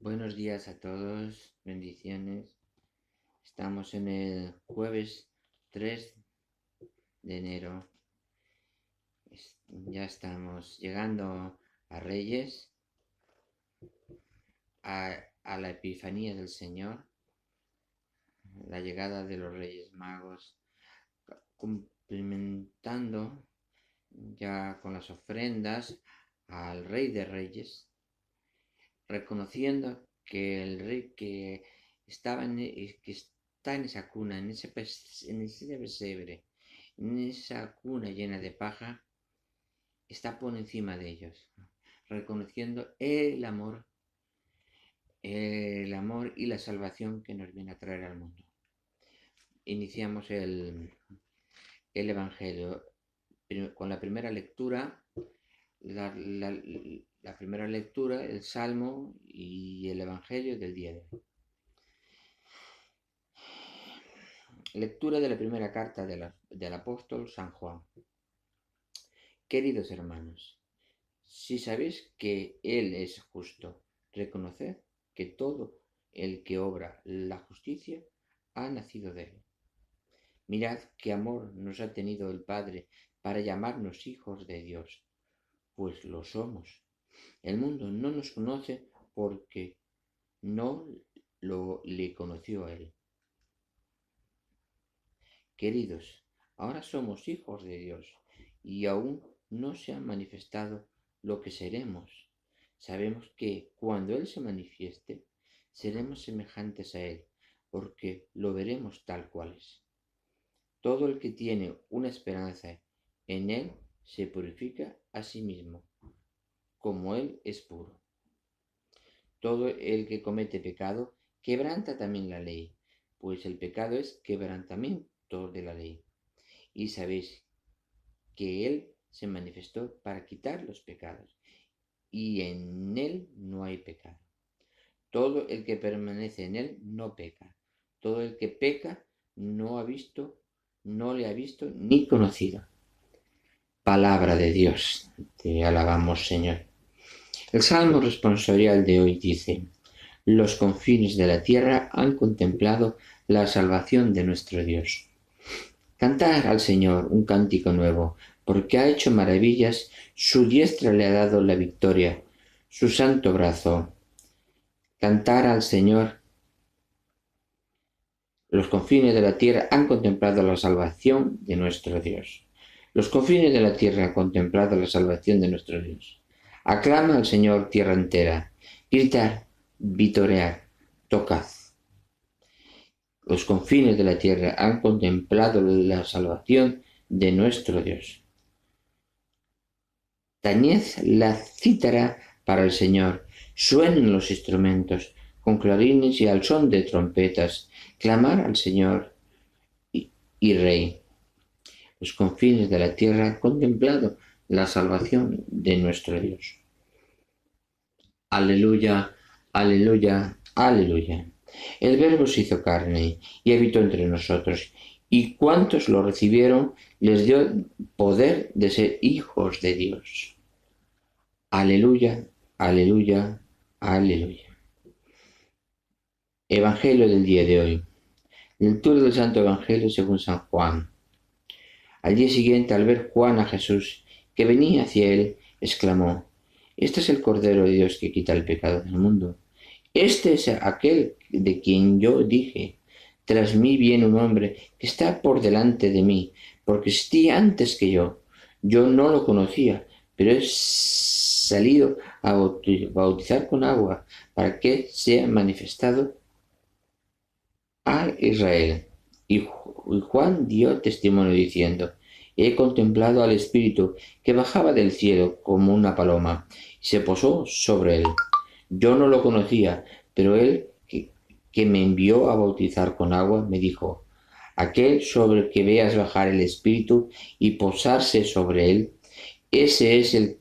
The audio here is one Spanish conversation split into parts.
Buenos días a todos, bendiciones. Estamos en el jueves 3 de enero. Ya estamos llegando a Reyes, a la Epifanía del Señor, la llegada de los Reyes Magos, cumplimentando ya con las ofrendas al Rey de Reyes, reconociendo que el Rey que estaba que está en esa cuna, en ese pesebre, en esa cuna llena de paja, está por encima de ellos, reconociendo el amor y la salvación que nos viene a traer al mundo. Iniciamos el Evangelio con la primera lectura, la primera lectura, el Salmo y el Evangelio del día de hoy. Lectura de la primera carta del apóstol San Juan. Queridos hermanos, si sabéis que Él es justo, reconoced que todo el que obra la justicia ha nacido de Él. Mirad qué amor nos ha tenido el Padre para llamarnos hijos de Dios, pues lo somos. El mundo no nos conoce porque no le conoció a Él. Queridos, ahora somos hijos de Dios y aún no se ha manifestado lo que seremos. Sabemos que cuando Él se manifieste, seremos semejantes a Él, porque lo veremos tal cual es. Todo el que tiene una esperanza en Él se purifica a sí mismo, como Él es puro. Todo el que comete pecado quebranta también la ley, pues el pecado es quebrantamiento de la ley. Y sabéis que Él se manifestó para quitar los pecados, y en Él no hay pecado. Todo el que permanece en Él no peca. Todo el que peca no le ha visto ni conocido. Palabra de Dios. Te alabamos, Señor. El Salmo responsorial de hoy dice: los confines de la tierra han contemplado la salvación de nuestro Dios. Cantar al Señor un cántico nuevo, porque ha hecho maravillas, su diestra le ha dado la victoria, su santo brazo. Cantar al Señor. Los confines de la tierra han contemplado la salvación de nuestro Dios. Los confines de la tierra han contemplado la salvación de nuestro Dios. Aclama al Señor tierra entera. Gritad, vitoread, tocad. Los confines de la tierra han contemplado la salvación de nuestro Dios. Tañed la cítara para el Señor, suenen los instrumentos, con clarines y al son de trompetas, clamar al Señor y Rey. Los confines de la tierra han contemplado la salvación de nuestro Dios. Aleluya, aleluya, aleluya. El Verbo se hizo carne y habitó entre nosotros, y cuantos lo recibieron les dio poder de ser hijos de Dios. Aleluya, aleluya, aleluya. Evangelio del día de hoy. Lectura del Santo Evangelio según San Juan. Al día siguiente, al ver Juan a Jesús, que venía hacia él, exclamó: este es el Cordero de Dios que quita el pecado del mundo. Este es aquel de quien yo dije: tras mí viene un hombre que está por delante de mí, porque existía antes que yo. Yo no lo conocía, pero he salido a bautizar con agua para que sea manifestado a Israel. Y Juan dio testimonio diciendo: he contemplado al Espíritu que bajaba del cielo como una paloma y se posó sobre él. Yo no lo conocía, pero él que me envió a bautizar con agua me dijo: aquel sobre el que veas bajar el Espíritu y posarse sobre él, ese es el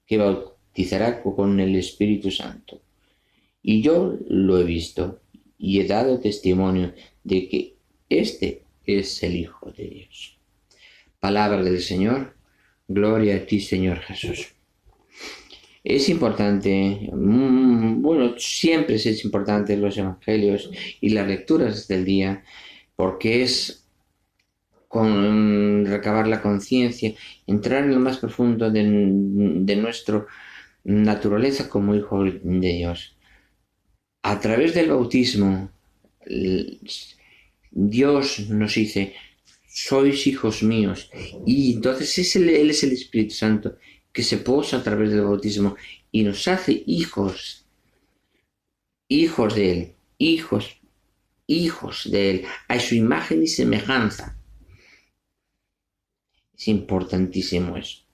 que bautizará con el Espíritu Santo. Y yo lo he visto y he dado testimonio de que este es el Hijo de Dios. Palabra del Señor. Gloria a ti, Señor Jesús. Es importante, bueno, siempre es importante los evangelios y las lecturas del día, porque es con recabar la conciencia, entrar en lo más profundo de nuestra naturaleza como hijo de Dios. A través del bautismo, Dios nos dice, sois hijos míos. Y entonces Él es el Espíritu Santo que se posa a través del bautismo y nos hace hijos, hijos de Él, hijos de Él, a su imagen y semejanza. Es importantísimo eso.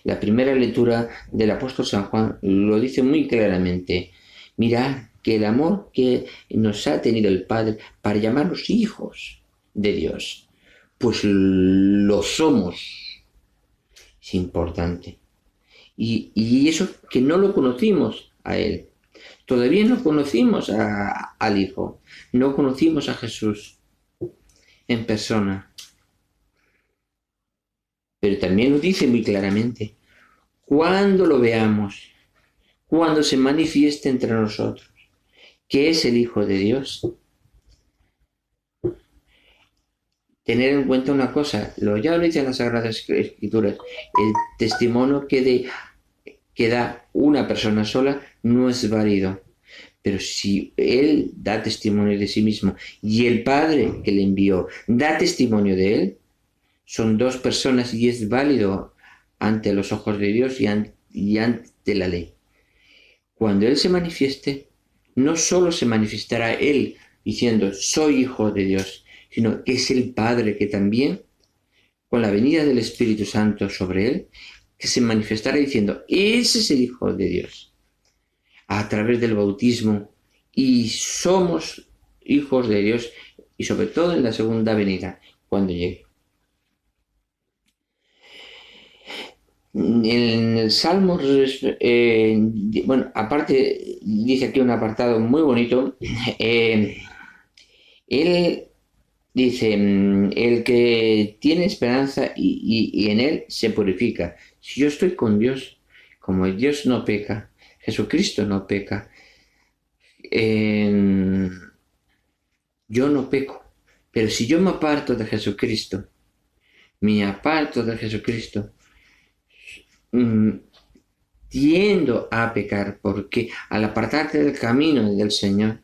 La primera lectura del apóstol San Juan lo dice muy claramente. Mirad que el amor que nos ha tenido el Padre para llamarnos hijos de Dios, pues lo somos. Es importante. Y eso que no lo conocimos a Él. Todavía no conocimos al Hijo. No conocimos a Jesús en persona. Pero también nos dice muy claramente, cuando lo veamos, cuando se manifieste entre nosotros, que es el Hijo de Dios. Tener en cuenta una cosa, ya lo dice en las Sagradas Escrituras, el testimonio que da una persona sola no es válido. Pero si Él da testimonio de sí mismo y el Padre que le envió da testimonio de Él, son dos personas y es válido ante los ojos de Dios y ante la ley. Cuando Él se manifieste, no solo se manifestará Él diciendo, soy hijo de Dios, sino que es el Padre que también, con la venida del Espíritu Santo sobre Él, que se manifestará diciendo, ese es el Hijo de Dios, a través del bautismo, y somos hijos de Dios, y sobre todo en la segunda venida, cuando llegue. En el Salmo, bueno, aparte dice aquí un apartado muy bonito, él dice, el que tiene esperanza y en él se purifica. Si yo estoy con Dios, como Dios no peca, Jesucristo no peca, eh, yo no peco. Pero si yo me aparto de Jesucristo, mm, tiendo a pecar, porque al apartarte del camino del Señor,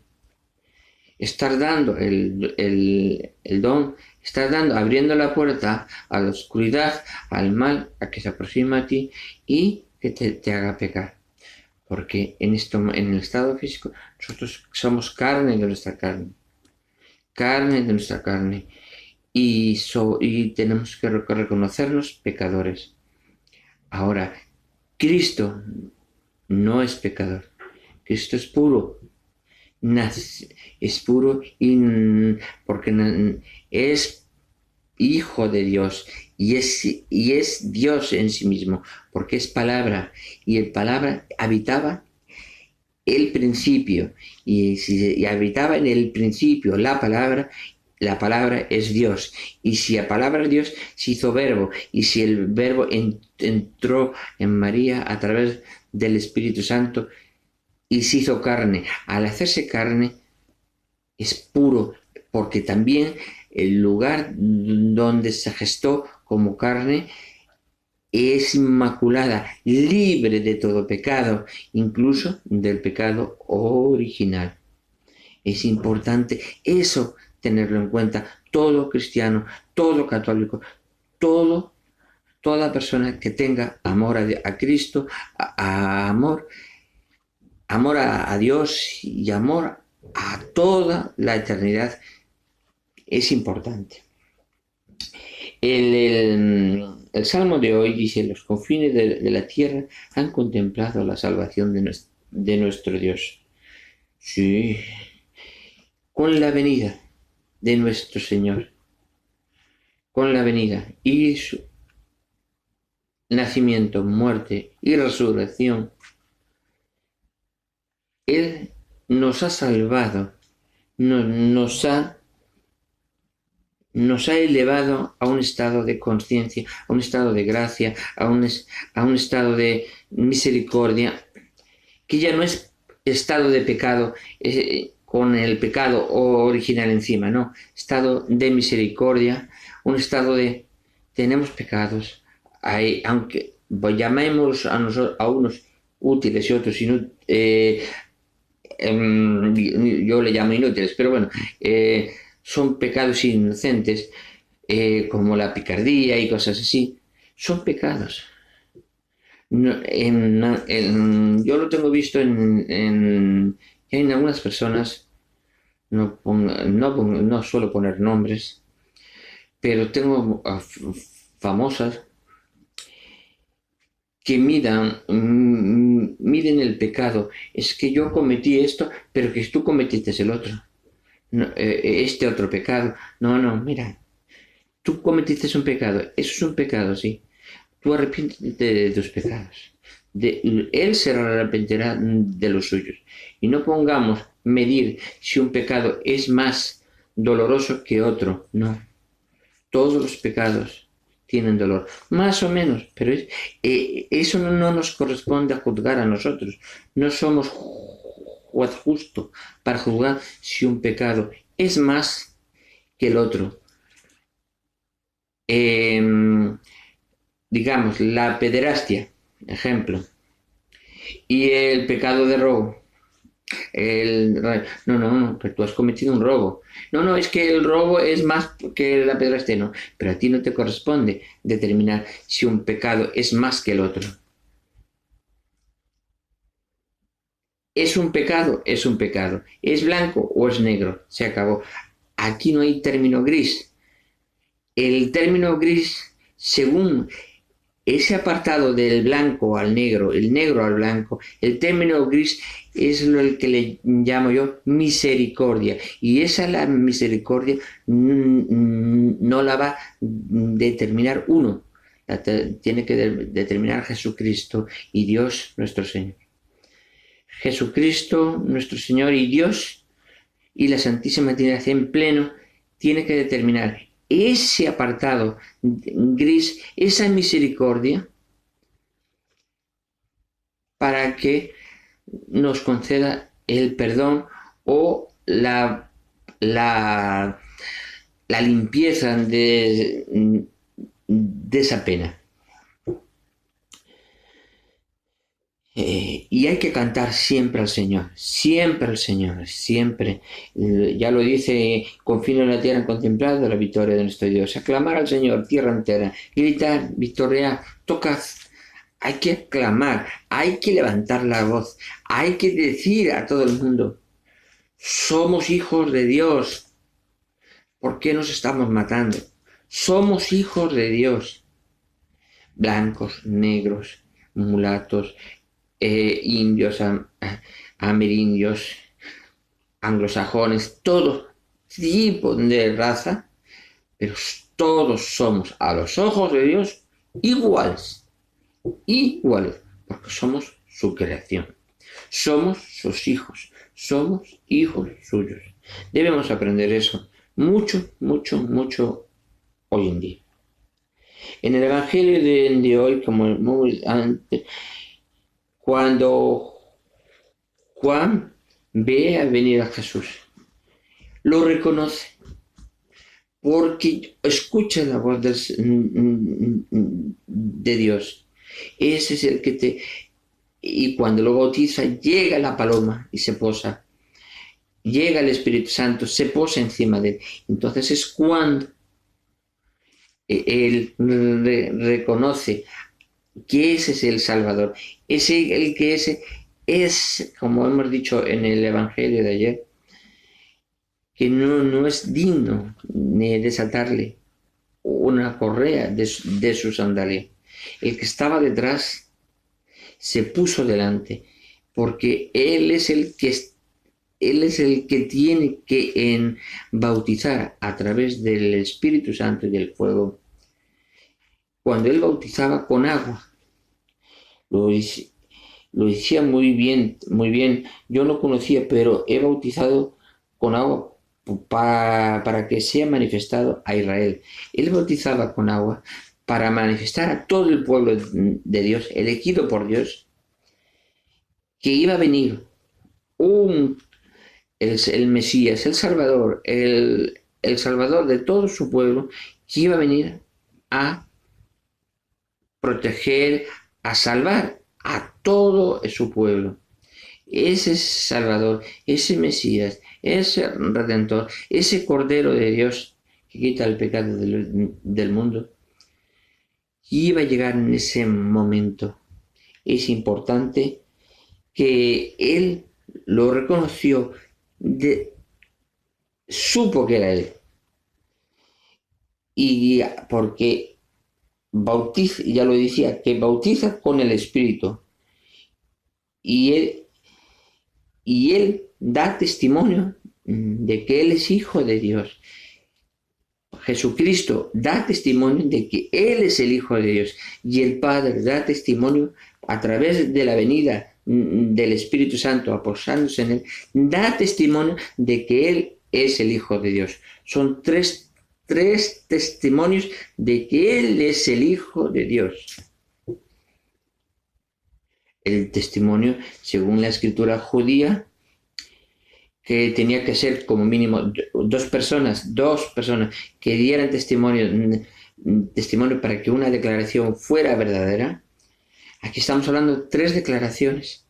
estar dando el don, estar dando, abriendo la puerta a la oscuridad, al mal, a que se aproxima a ti y que te haga pecar. Porque en el estado físico, nosotros somos carne de nuestra carne, y tenemos que reconocernos pecadores. Ahora, Cristo no es pecador. Cristo es puro. Es puro porque es hijo de Dios y es Dios en sí mismo, porque es palabra y el palabra habitaba el principio y habitaba en el principio la palabra es Dios. Y si la palabra es Dios, se hizo verbo. Y si el verbo entró en María a través del Espíritu Santo y se hizo carne. Al hacerse carne es puro, porque también el lugar donde se gestó como carne es inmaculada, libre de todo pecado, incluso del pecado original. Es importante eso tenerlo en cuenta. Todo cristiano, todo católico, toda persona que tenga amor a Cristo, amor a Dios y amor a toda la eternidad es importante. El Salmo de hoy dice, los confines de la tierra han contemplado la salvación de nuestro Dios. Sí, con la venida de nuestro Señor, con la venida y su nacimiento, muerte y resurrección, Él nos ha salvado, nos ha elevado a un estado de conciencia, a un estado de gracia, a un estado de misericordia, que ya no es estado de pecado con el pecado original encima, no, estado de misericordia, un estado de tenemos pecados, aunque llamemos a unos útiles y otros inútiles, yo le llamo inútiles, pero bueno, son pecados inocentes, como la picardía y cosas así, son pecados. No, yo lo tengo visto que en algunas personas, no suelo poner nombres, pero tengo famosas que miden el pecado. Es que yo cometí esto, pero que tú cometiste el otro. No, este otro pecado. No, no, mira, tú cometiste un pecado. Eso es un pecado, sí. Tú arrepiéntete de tus pecados. Él se arrepentirá de los suyos. Y no pongamos medir si un pecado es más doloroso que otro. No. Todos los pecados tienen dolor. Más o menos. Pero eso no nos corresponde a juzgar a nosotros. No somos juez justo para juzgar si un pecado es más que el otro. Digamos, la pederastia, ejemplo, y el pecado de robo. No, pero tú has cometido un robo. No, es que el robo es más que la pederastia, no. Pero a ti no te corresponde determinar si un pecado es más que el otro. Es un pecado, es un pecado. Es blanco o es negro, se acabó. Aquí no hay término gris. El término gris, según ese apartado del blanco al negro, el negro al blanco, el término gris es lo que le llamo yo misericordia. Y esa la misericordia no la va a determinar uno, tiene que determinar Jesucristo y Dios nuestro Señor. Jesucristo nuestro Señor y Dios y la Santísima Trinidad en pleno tiene que determinar ese apartado gris, esa misericordia, para que nos conceda el perdón o la limpieza de esa pena. Y hay que cantar siempre al Señor, siempre. Ya lo dice, confío en la tierra contemplada la victoria de nuestro Dios. Aclamar al Señor, tierra entera, gritar, victoriar, tocad. Hay que aclamar, hay que levantar la voz, hay que decir a todo el mundo, somos hijos de Dios. ¿Por qué nos estamos matando? Somos hijos de Dios. Blancos, negros, mulatos, indios, amerindios, anglosajones, todo tipo de raza, pero todos somos a los ojos de Dios iguales, porque somos su creación, somos sus hijos, somos hijos suyos. Debemos aprender eso mucho hoy en día. En el Evangelio de hoy, como muy antes, cuando Juan ve a venir a Jesús, lo reconoce porque escucha la voz de Dios. Ese es el que y cuando lo bautiza, llega la paloma y se posa. Llega el Espíritu Santo, se posa encima de él. Entonces es cuando él reconoce que ese es el Salvador. Ese es, como hemos dicho en el Evangelio de ayer, que no es digno ni desatarle una correa de su sandalia. El que estaba detrás se puso delante, porque Él es el que tiene que bautizar a través del Espíritu Santo y del fuego. Cuando Él bautizaba con agua, lo decía muy bien. Yo no conocía, pero he bautizado con agua para que sea manifestado a Israel. Él bautizaba con agua para manifestar a todo el pueblo de Dios, elegido por Dios, que iba a venir el Mesías, el Salvador de todo su pueblo, que iba a venir a proteger, a salvar a todo su pueblo. Ese Salvador, ese Mesías, ese Redentor, ese Cordero de Dios que quita el pecado del mundo, iba a llegar en ese momento. Es importante que él lo reconoció, supo que era él. Y porque bautiza, ya lo decía, que bautiza con el Espíritu. Y él da testimonio de que Él es Hijo de Dios. Jesucristo da testimonio de que Él es el Hijo de Dios. Y el Padre da testimonio a través de la venida del Espíritu Santo aposándose en Él, da testimonio de que Él es el Hijo de Dios. Son tres testimonios de que Él es el Hijo de Dios. El testimonio, según la escritura judía, que tenía que ser como mínimo dos personas que dieran testimonio para que una declaración fuera verdadera. Aquí estamos hablando de tres declaraciones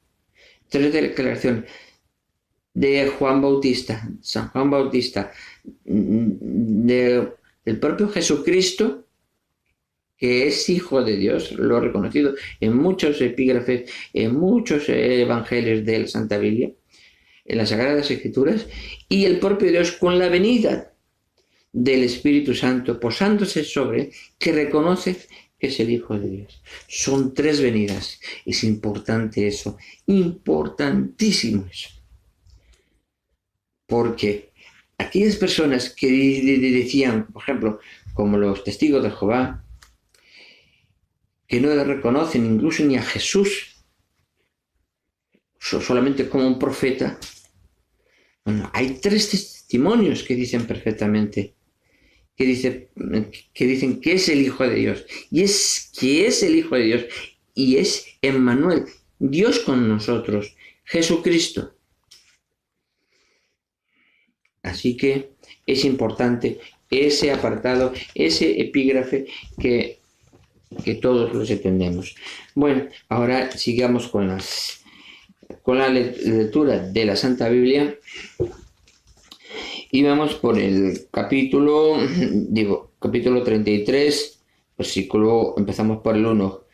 de Juan Bautista, San Juan Bautista, del propio Jesucristo, que es Hijo de Dios, lo ha reconocido en muchos epígrafes, en muchos evangelios de la Santa Biblia, en las Sagradas Escrituras, y el propio Dios con la venida del Espíritu Santo posándose sobre él, que reconoce que es el Hijo de Dios. Son tres venidas. Es importante eso, importantísimo eso. Porque aquellas personas que decían, por ejemplo, como los testigos de Jehová, que no le reconocen incluso ni a Jesús, solamente como un profeta. Bueno, hay tres testimonios que dicen perfectamente, que dicen que es el Hijo de Dios, y es que es el Hijo de Dios, y es Emmanuel, Dios con nosotros, Jesucristo. Así que es importante ese apartado, ese epígrafe que todos los entendemos. Bueno, ahora sigamos con la lectura de la Santa Biblia y vamos por el capítulo 33, versículo, empezamos por el 1.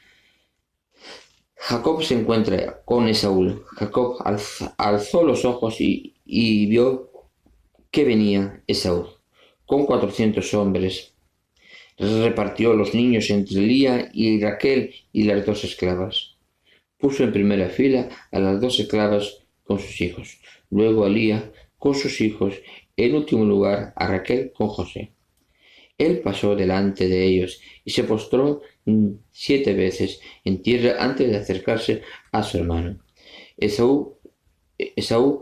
Jacob se encuentra con Esaú. Jacob alzó los ojos y vio que venía Esaú con 400 hombres. Repartió los niños entre Lía y Raquel y las dos esclavas. Puso en primera fila a las dos esclavas con sus hijos, luego a Lía con sus hijos, en último lugar a Raquel con José. Él pasó delante de ellos y se postró 7 veces en tierra antes de acercarse a su hermano. Esaú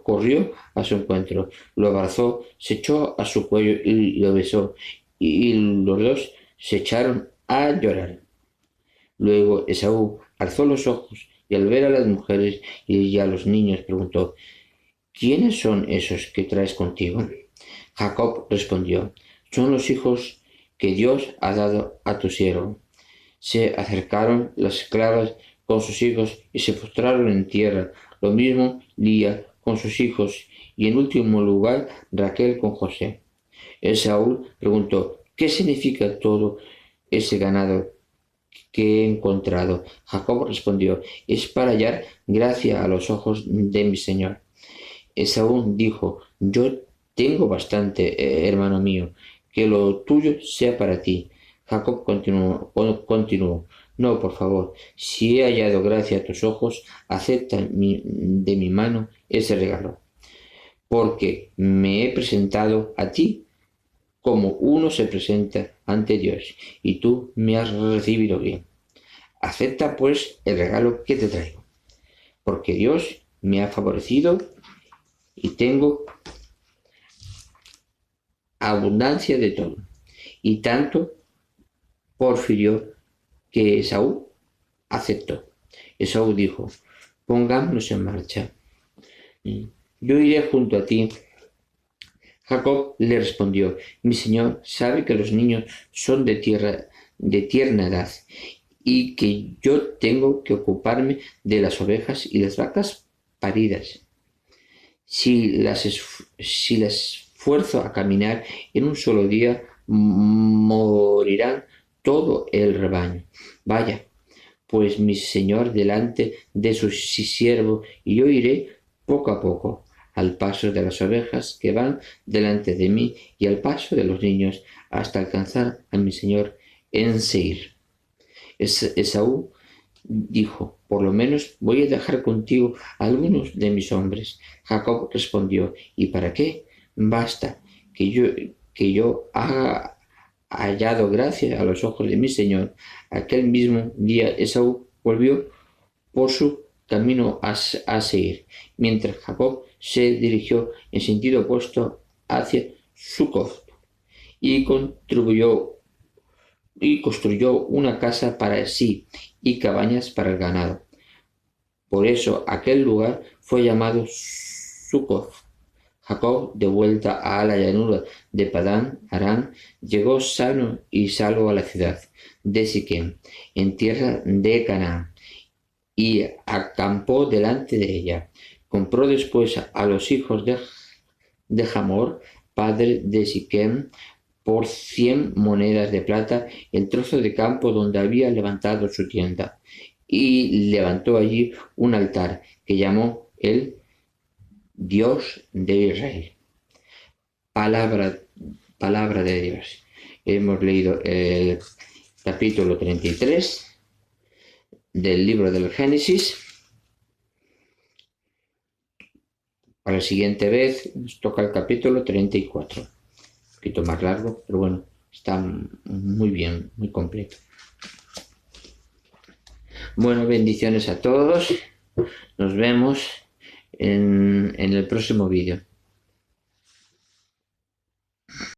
corrió a su encuentro, lo abrazó, se echó a su cuello y lo besó, y los dos se echaron a llorar. Luego Esaú alzó los ojos y al ver a las mujeres y a los niños preguntó: ¿Quiénes son esos que traes contigo? Jacob respondió: Son los hijos que Dios ha dado a tu siervo. Se acercaron las esclavas con sus hijos y se postraron en tierra, lo mismo Lía con sus hijos y en último lugar Raquel con José. Esaú preguntó: ¿Qué significa todo ese ganado que he encontrado? Jacob respondió: Es para hallar gracia a los ojos de mi señor. Esaú dijo: Yo tengo bastante, hermano mío, que lo tuyo sea para ti. Jacob continuó: No, por favor, si he hallado gracia a tus ojos, acepta de mi mano ese regalo, porque me he presentado a ti como uno se presenta ante Dios, y tú me has recibido bien. Acepta pues el regalo que te traigo, porque Dios me ha favorecido y tengo abundancia de todo. Y tanto porfirió que Esaú aceptó. Esaú dijo: Pongámonos en marcha. Yo iré junto a ti. Jacob le respondió: Mi señor sabe que los niños son de tierna edad, y que yo tengo que ocuparme de las ovejas y las vacas paridas. Si las fuerzo a caminar en un solo día, morirán todo el rebaño. Vaya, pues mi señor delante de su siervo, y yo iré poco a poco, al paso de las ovejas que van delante de mí, y al paso de los niños, hasta alcanzar a mi señor en Seir. Esaú dijo: Por lo menos voy a dejar contigo a algunos de mis hombres. Jacob respondió: ¿Y para qué? Basta que yo haga hallado gracia a los ojos de mi señor. Aquel mismo día Esaú volvió por su camino a Seir, mientras Jacob se dirigió en sentido opuesto hacia Sucot, y construyó una casa para sí y cabañas para el ganado. Por eso aquel lugar fue llamado Sucot. Jacob, de vuelta a la llanura de Padán Aram, llegó sano y salvo a la ciudad de Siquem, en tierra de Canaán, y acampó delante de ella. Compró después a los hijos de Hamor, padre de Siquem, por 100 monedas de plata el trozo de campo donde había levantado su tienda, y levantó allí un altar que llamó el Dios de Israel. Palabra de Dios. Hemos leído el capítulo 33 del libro del Génesis. Para la siguiente vez nos toca el capítulo 34. Un poquito más largo, pero bueno, está muy bien, muy completo. Bueno, bendiciones a todos. Nos vemos en el próximo vídeo.